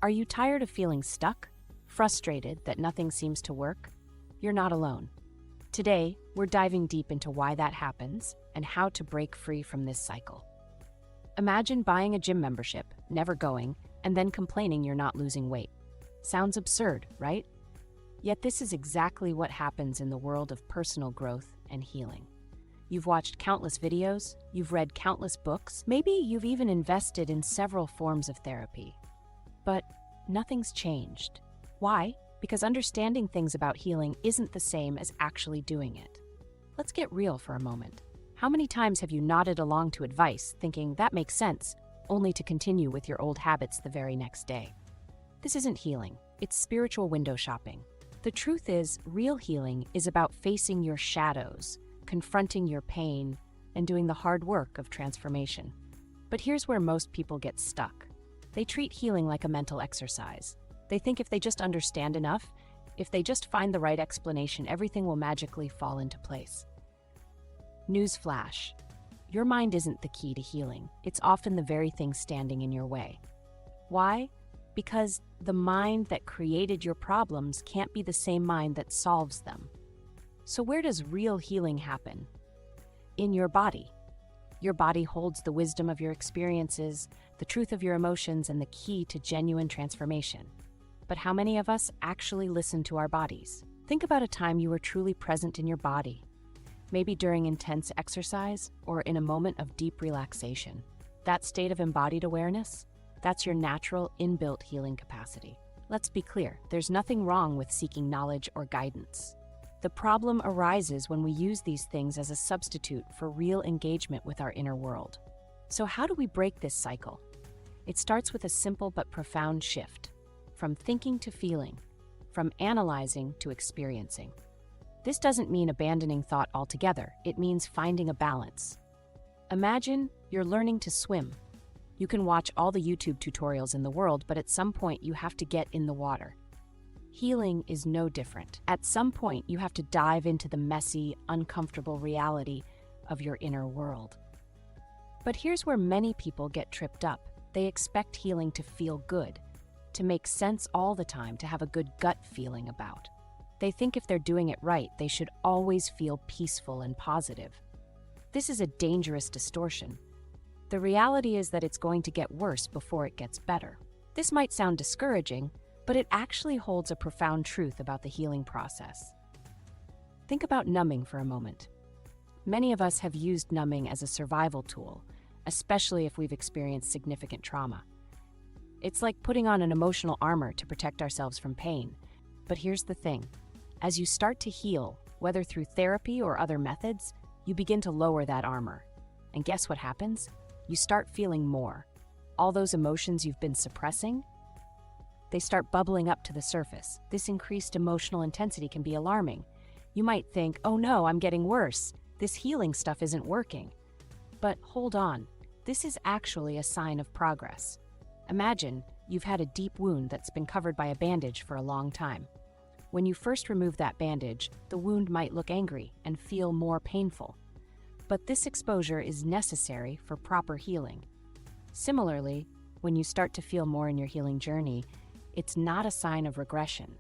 Are you tired of feeling stuck? Frustrated that nothing seems to work? You're not alone. Today, we're diving deep into why that happens and how to break free from this cycle. Imagine buying a gym membership, never going, and then complaining you're not losing weight. Sounds absurd, right? Yet this is exactly what happens in the world of personal growth and healing. You've watched countless videos, you've read countless books, maybe you've even invested in several forms of therapy. But nothing's changed. Why? Because understanding things about healing isn't the same as actually doing it. Let's get real for a moment. How many times have you nodded along to advice, thinking that makes sense, only to continue with your old habits the very next day? This isn't healing, it's spiritual window shopping. The truth is, real healing is about facing your shadows, confronting your pain, and doing the hard work of transformation. But here's where most people get stuck. They treat healing like a mental exercise. They think if they just understand enough, if they just find the right explanation, everything will magically fall into place. Newsflash: your mind isn't the key to healing. It's often the very thing standing in your way. Why? Because the mind that created your problems can't be the same mind that solves them. So where does real healing happen? In your body. Your body holds the wisdom of your experiences, the truth of your emotions, and the key to genuine transformation. But how many of us actually listen to our bodies? Think about a time you were truly present in your body. Maybe during intense exercise or in a moment of deep relaxation. That state of embodied awareness, that's your natural, inbuilt healing capacity. Let's be clear, there's nothing wrong with seeking knowledge or guidance. The problem arises when we use these things as a substitute for real engagement with our inner world. So how do we break this cycle? It starts with a simple but profound shift. From thinking to feeling, from analyzing to experiencing. This doesn't mean abandoning thought altogether, it means finding a balance. Imagine you're learning to swim. You can watch all the YouTube tutorials in the world, but at some point you have to get in the water. Healing is no different. At some point you have to dive into the messy, uncomfortable reality of your inner world. But here's where many people get tripped up. They expect healing to feel good, to make sense all the time, to have a good gut feeling about. They think if they're doing it right, they should always feel peaceful and positive. This is a dangerous distortion. The reality is that it's going to get worse before it gets better. This might sound discouraging, but it actually holds a profound truth about the healing process. Think about numbing for a moment. Many of us have used numbing as a survival tool, especially if we've experienced significant trauma. It's like putting on an emotional armor to protect ourselves from pain. But here's the thing. As you start to heal, whether through therapy or other methods, you begin to lower that armor. And guess what happens? You start feeling more. All those emotions you've been suppressing, they start bubbling up to the surface. This increased emotional intensity can be alarming. You might think, oh no, I'm getting worse. This healing stuff isn't working. But hold on, this is actually a sign of progress. Imagine you've had a deep wound that's been covered by a bandage for a long time. When you first remove that bandage, the wound might look angry and feel more painful. But this exposure is necessary for proper healing. Similarly, when you start to feel more in your healing journey, it's not a sign of regression.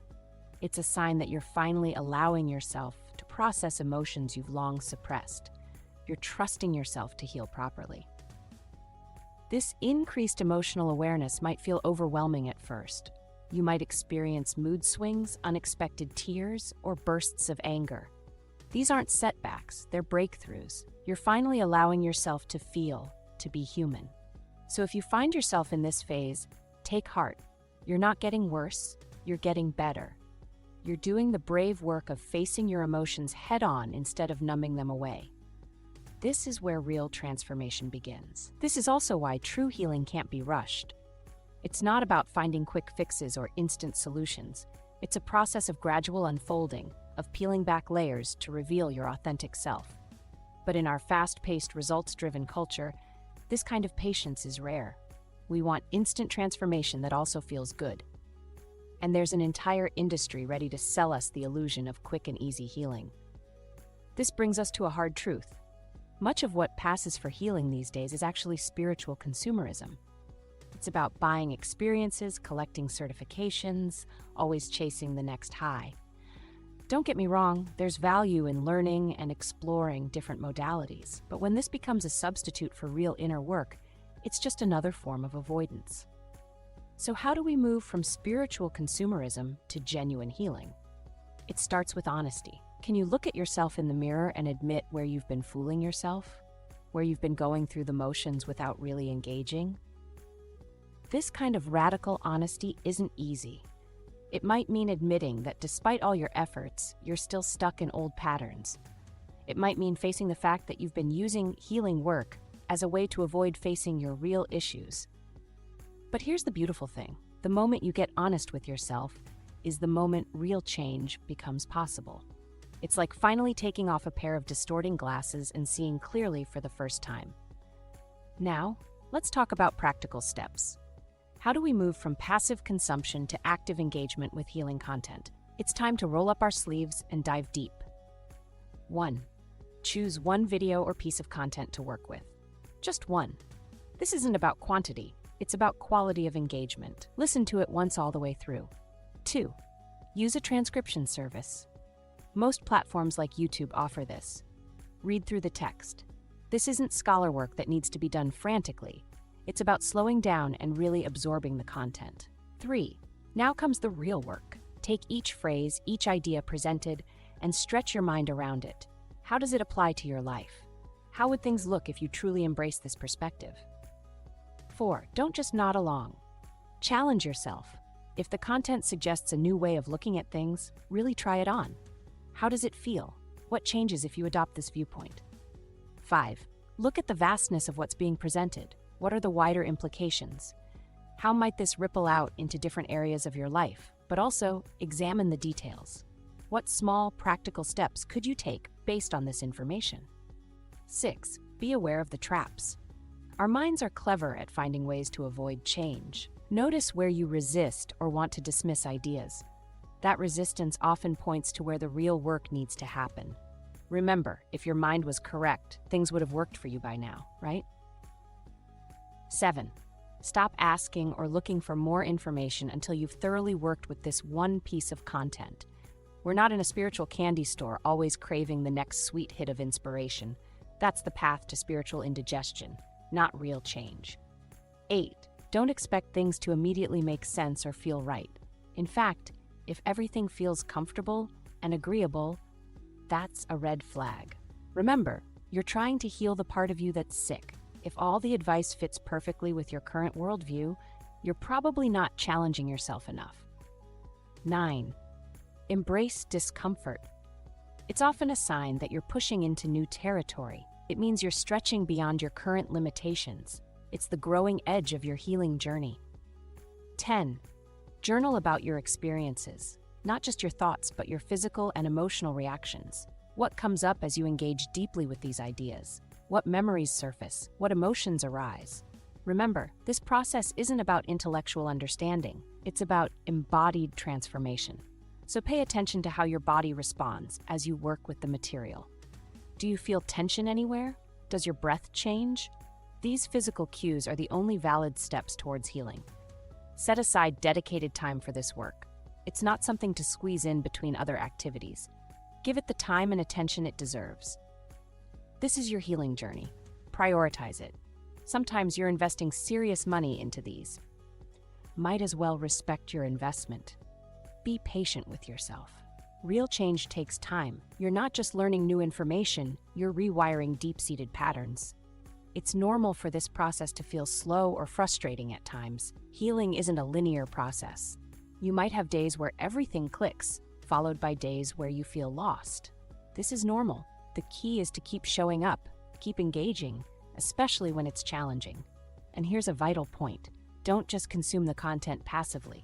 It's a sign that you're finally allowing yourself to process emotions you've long suppressed. You're trusting yourself to heal properly. This increased emotional awareness might feel overwhelming at first. You might experience mood swings, unexpected tears, or bursts of anger. These aren't setbacks, they're breakthroughs. You're finally allowing yourself to feel, to be human. So if you find yourself in this phase, take heart. You're not getting worse, you're getting better. You're doing the brave work of facing your emotions head-on instead of numbing them away. This is where real transformation begins. This is also why true healing can't be rushed. It's not about finding quick fixes or instant solutions. It's a process of gradual unfolding, of peeling back layers to reveal your authentic self. But in our fast-paced, results-driven culture, this kind of patience is rare. We want instant transformation that also feels good. And there's an entire industry ready to sell us the illusion of quick and easy healing. This brings us to a hard truth. Much of what passes for healing these days is actually spiritual consumerism. It's about buying experiences, collecting certifications, always chasing the next high. Don't get me wrong, there's value in learning and exploring different modalities, but when this becomes a substitute for real inner work, it's just another form of avoidance. So how do we move from spiritual consumerism to genuine healing? It starts with honesty. Can you look at yourself in the mirror and admit where you've been fooling yourself? Where you've been going through the motions without really engaging? This kind of radical honesty isn't easy. It might mean admitting that despite all your efforts, you're still stuck in old patterns. It might mean facing the fact that you've been using healing work as a way to avoid facing your real issues. But here's the beautiful thing. The moment you get honest with yourself is the moment real change becomes possible. It's like finally taking off a pair of distorting glasses and seeing clearly for the first time. Now, let's talk about practical steps. How do we move from passive consumption to active engagement with healing content? It's time to roll up our sleeves and dive deep. 1. Choose one video or piece of content to work with. Just one. This isn't about quantity, it's about quality of engagement. Listen to it once all the way through. 2. Use a transcription service. Most platforms like YouTube offer this. Read through the text. This isn't scholar work that needs to be done frantically. It's about slowing down and really absorbing the content. 3. Now comes the real work. Take each phrase, each idea presented, and stretch your mind around it. How does it apply to your life? How would things look if you truly embrace this perspective? 4. Don't just nod along. Challenge yourself. If the content suggests a new way of looking at things, really try it on. How does it feel? What changes if you adopt this viewpoint? 5. Look at the vastness of what's being presented. What are the wider implications? How might this ripple out into different areas of your life? But also, examine the details. What small, practical steps could you take based on this information? 6. Be aware of the traps. Our minds are clever at finding ways to avoid change. Notice where you resist or want to dismiss ideas. That resistance often points to where the real work needs to happen. Remember, if your mind was correct, things would have worked for you by now, right? 7. Stop asking or looking for more information until you've thoroughly worked with this one piece of content. We're not in a spiritual candy store always craving the next sweet hit of inspiration. That's the path to spiritual indigestion, not real change. 8. Don't expect things to immediately make sense or feel right. In fact, if everything feels comfortable and agreeable, that's a red flag. Remember, you're trying to heal the part of you that's sick. If all the advice fits perfectly with your current worldview, you're probably not challenging yourself enough. 9. Embrace discomfort. It's often a sign that you're pushing into new territory. It means you're stretching beyond your current limitations. It's the growing edge of your healing journey. 10. Journal about your experiences, not just your thoughts, but your physical and emotional reactions. What comes up as you engage deeply with these ideas? What memories surface? What emotions arise? Remember, this process isn't about intellectual understanding. It's about embodied transformation. So pay attention to how your body responds as you work with the material. Do you feel tension anywhere? Does your breath change? These physical cues are the only valid steps towards healing. Set aside dedicated time for this work. It's not something to squeeze in between other activities. Give it the time and attention it deserves. This is your healing journey. Prioritize it. Sometimes you're investing serious money into these. Might as well respect your investment. Be patient with yourself. Real change takes time. You're not just learning new information, you're rewiring deep-seated patterns. It's normal for this process to feel slow or frustrating at times. Healing isn't a linear process. You might have days where everything clicks, followed by days where you feel lost. This is normal. The key is to keep showing up, keep engaging, especially when it's challenging. And here's a vital point. Don't just consume the content passively.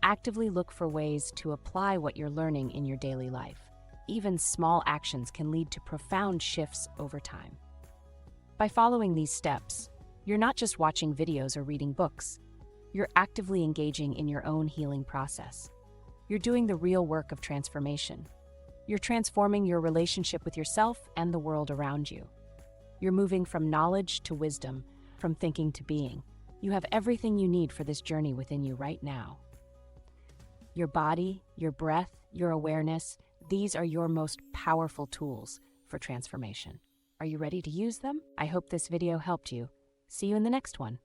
Actively look for ways to apply what you're learning in your daily life. Even small actions can lead to profound shifts over time. By following these steps, you're not just watching videos or reading books. You're actively engaging in your own healing process. You're doing the real work of transformation. You're transforming your relationship with yourself and the world around you. You're moving from knowledge to wisdom, from thinking to being. You have everything you need for this journey within you right now. Your body, your breath, your awareness, these are your most powerful tools for transformation. Are you ready to use them? I hope this video helped you. See you in the next one.